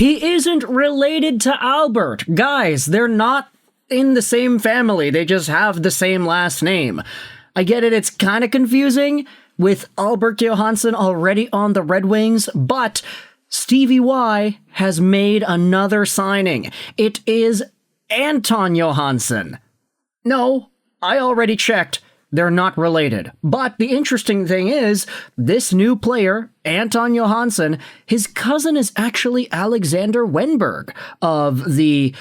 He isn't related to Albert. Guys, they're not in the same family. They just have the same last name. I get it, it's kind of confusing with Albert Johansson already on the Red Wings, but Stevie Y has made another signing. It is Anton Johansson. No, I already checked. They're not related. But the interesting thing is, this new player, Anton Johansson, his cousin is actually Alexander Wenberg of the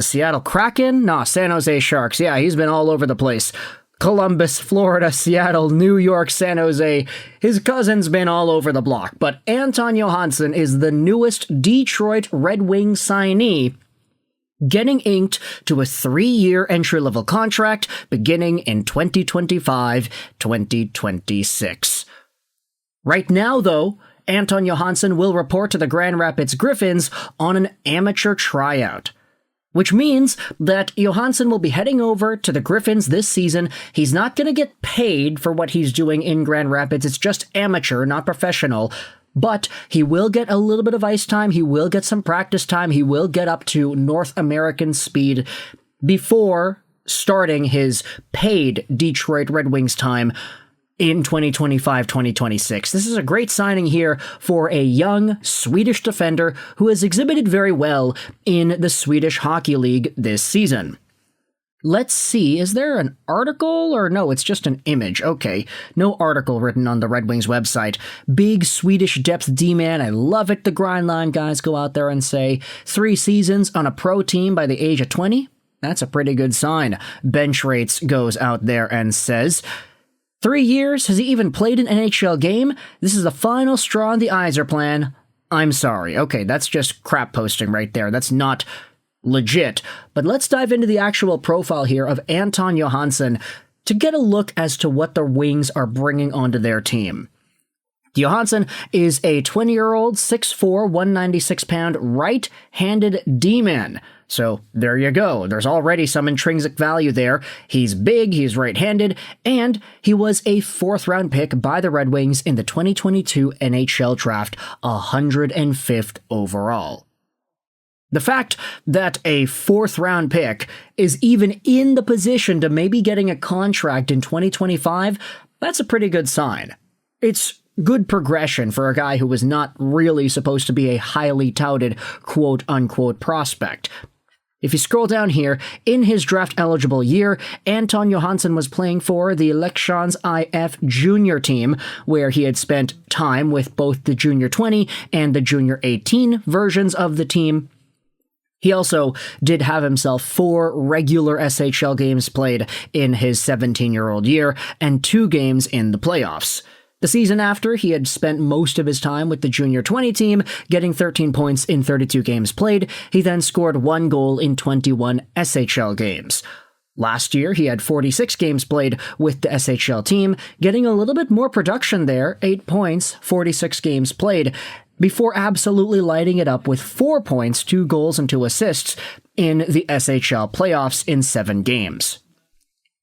Seattle Kraken? Nah, San Jose Sharks. Yeah, he's been all over the place. Columbus, Florida, Seattle, New York, San Jose. His cousin's been all over the block. But Anton Johansson is the newest Detroit Red Wings signee, getting inked to a 3-year entry-level contract beginning in 2025-2026. Right now, though, Anton Johansson will report to the Grand Rapids Griffins on an amateur tryout, which means that Johansson will be heading over to the Griffins this season. He's not going to get paid for what he's doing in Grand Rapids. It's just amateur, not professional. But he will get a little bit of ice time. He will get some practice time. He will get up to North American speed before starting his paid Detroit Red Wings time in 2025-2026. This is a great signing here for a young Swedish defender who has exhibited very well in the Swedish Hockey League this season. Let's see, is there an article or no, it's just an image. Okay, no article written on the Red Wings website. Big Swedish depth D-man, I love it. The Grindline guys go out there and say 3 seasons on a pro team by the age of 20. That's a pretty good sign. Bench Rates goes out there and says 3 years? Has he even played an NHL game? This is the final straw on the Iser plan. I'm sorry. Okay, that's just crap posting right there. That's not legit. But let's dive into the actual profile here of Anton Johansson to get a look as to what the Wings are bringing onto their team. Johansson is a 20-year-old, 6'4", 196-pound, right-handed D-man. So there you go. There's already some intrinsic value there. He's big, he's right-handed, and he was a 4th-round pick by the Red Wings in the 2022 NHL Draft, 105th overall. The fact that a 4th-round pick is even in the position to maybe getting a contract in 2025, that's a pretty good sign. It's good progression for a guy who was not really supposed to be a highly touted quote-unquote prospect. If you scroll down here, in his draft-eligible year, Anton Johansson was playing for the Leksands IF junior team, where he had spent time with both the Junior 20 and the Junior 18 versions of the team. He also did have himself 4 regular SHL games played in his 17-year-old year and 2 games in the playoffs. The season after, he had spent most of his time with the Junior 20 team, getting 13 points in 32 games played. He then scored 1 goal in 21 SHL games. Last year, he had 46 games played with the SHL team, getting a little bit more production there, 8 points, 46 games played, before absolutely lighting it up with 4 points, 2 goals, and 2 assists in the SHL playoffs in 7 games.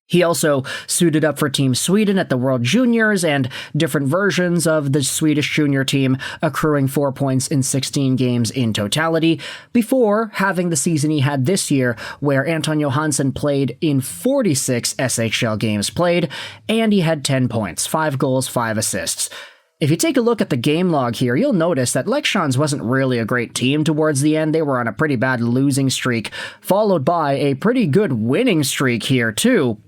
He also suited up for Team Sweden at the World Juniors and different versions of the Swedish junior team, accruing 4 points in 16 games in totality, before having the season he had this year, where Anton Johansson played in 46 SHL games played, and he had 10 points, 5 goals, 5 assists. If you take a look at the game log here, you'll notice that Leksands wasn't really a great team towards the end. They were on a pretty bad losing streak, followed by a pretty good winning streak here too.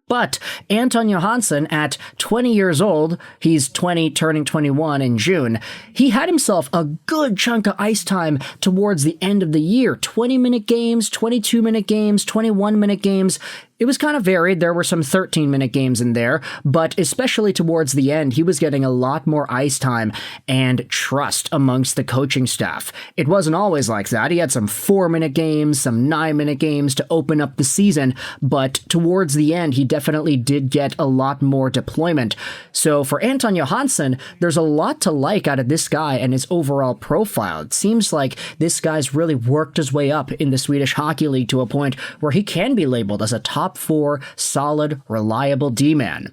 But Anton Johansson, at 20 years old, he's 20 turning 21 in June, he had himself a good chunk of ice time towards the end of the year. 20-minute games, 22-minute games, 21-minute games. It was kind of varied. There were some 13-minute games in there, but especially towards the end, he was getting a lot more ice time and trust amongst the coaching staff. It wasn't always like that. He had some 4-minute games, some 9-minute games to open up the season, but towards the end, he definitely did get a lot more deployment. So for Anton Johansson, there's a lot to like out of this guy and his overall profile. It seems like this guy's really worked his way up in the Swedish Hockey League to a point where he can be labeled as a top 4 solid, reliable D-man.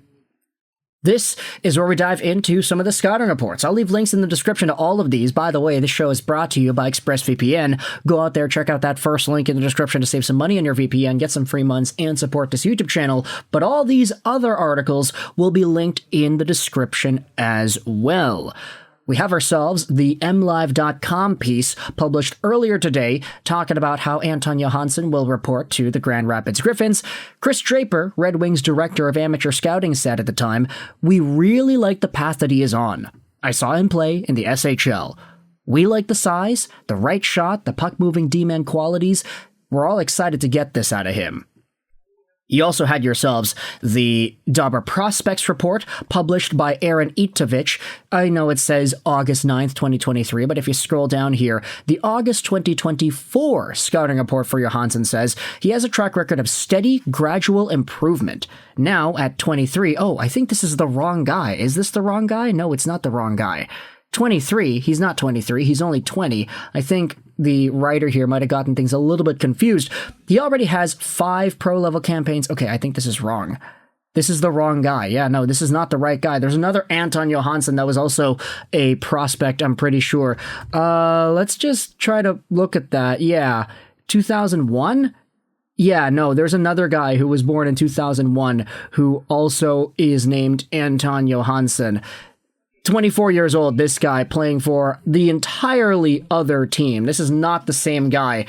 This is where we dive into some of the scouting reports. I'll leave links in the description to all of these. By the way, this show is brought to you by ExpressVPN. Go out there, check out that first link in the description to save some money on your VPN, get some free months, and support this YouTube channel. But all these other articles will be linked in the description as well. We have ourselves the MLive.com piece published earlier today talking about how Anton Johansson will report to the Grand Rapids Griffins. Chris Draper, Red Wings director of amateur scouting, said at the time, "We really like the path that he is on. I saw him play in the SHL. We like the size, the right shot, the puck-moving D-man qualities. We're all excited to get this out of him." You also had yourselves the Dobber Prospects Report, published by Aaron Itovich. I know it says August 9th, 2023, but if you scroll down here, the August 2024 scouting report for Johansson says he has a track record of steady, gradual improvement. Now, at 23, I think this is the wrong guy. Is this the wrong guy? No, it's not the wrong guy. 23, he's not 23, he's only 20. I think the writer here might have gotten things a little bit confused. He already has 5 pro-level campaigns. Okay, I think this is wrong. This is the wrong guy. Yeah, no, this is not the right guy. There's another Anton Johansson that was also a prospect, I'm pretty sure. Let's just try to look at that. Yeah, 2001? Yeah, no, there's another guy who was born in 2001 who also is named Anton Johansson. 24 years old, this guy playing for the entirely other team. This is not the same guy.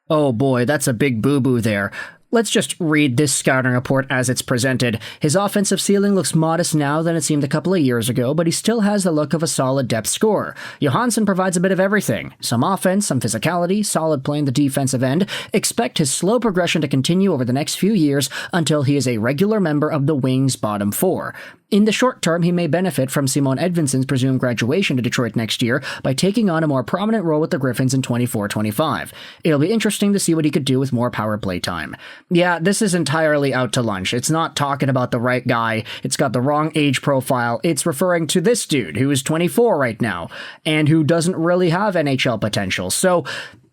Oh boy, that's a big boo-boo there. Let's just read this scouting report as it's presented. His offensive ceiling looks modest now than it seemed a couple of years ago, but he still has the look of a solid depth scorer. Johansson provides a bit of everything. Some offense, some physicality, solid play in the defensive end. Expect his slow progression to continue over the next few years until he is a regular member of the Wings' bottom 4. In the short term, he may benefit from Simon Edvinsson's presumed graduation to Detroit next year by taking on a more prominent role with the Griffins in 24-25. It'll be interesting to see what he could do with more power play time. Yeah, this is entirely out to lunch. It's not talking about the right guy. It's got the wrong age profile. It's referring to this dude who is 24 right now and who doesn't really have NHL potential. So,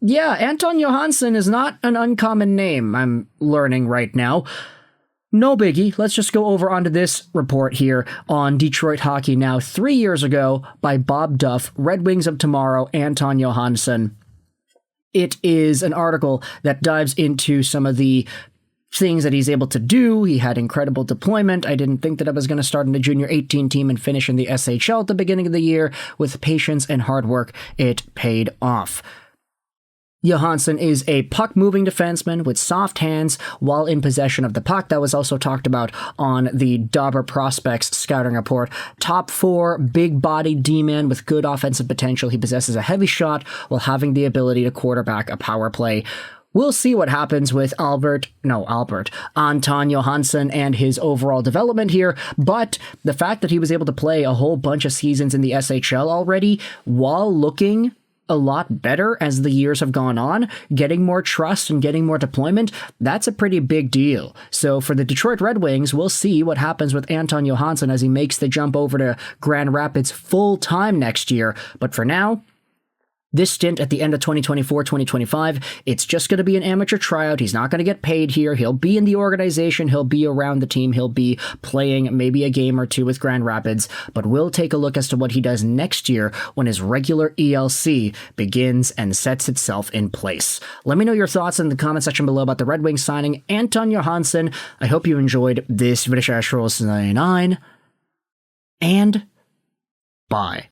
yeah, Anton Johansson is not an uncommon name, I'm learning right now. No biggie. Let's just go over onto this report here on Detroit Hockey Now 3 years ago by Bob Duff, Red Wings of Tomorrow, Anton Johansson. It is an article that dives into some of the things that he's able to do. He had incredible deployment. I didn't think that I was going to start in the junior 18 team and finish in the SHL at the beginning of the year. With patience and hard work, it paid off. Johansson is a puck-moving defenseman with soft hands while in possession of the puck. That was also talked about on the Dobber Prospects scouting report. Top 4, big-bodied D-man with good offensive potential. He possesses a heavy shot while having the ability to quarterback a power play. We'll see what happens with Anton Johansson and his overall development here, but the fact that he was able to play a whole bunch of seasons in the SHL already while looking a lot better as the years have gone on, getting more trust and getting more deployment, that's a pretty big deal. So for the Detroit Red Wings, we'll see what happens with Anton Johansson as he makes the jump over to Grand Rapids full-time next year. But for now, this stint at the end of 2024-2025, it's just going to be an amateur tryout. He's not going to get paid here. He'll be in the organization. He'll be around the team. He'll be playing maybe a game or two with Grand Rapids. But we'll take a look as to what he does next year when his regular ELC begins and sets itself in place. Let me know your thoughts in the comment section below about the Red Wings signing Anton Johansson. I hope you enjoyed this video. And bye.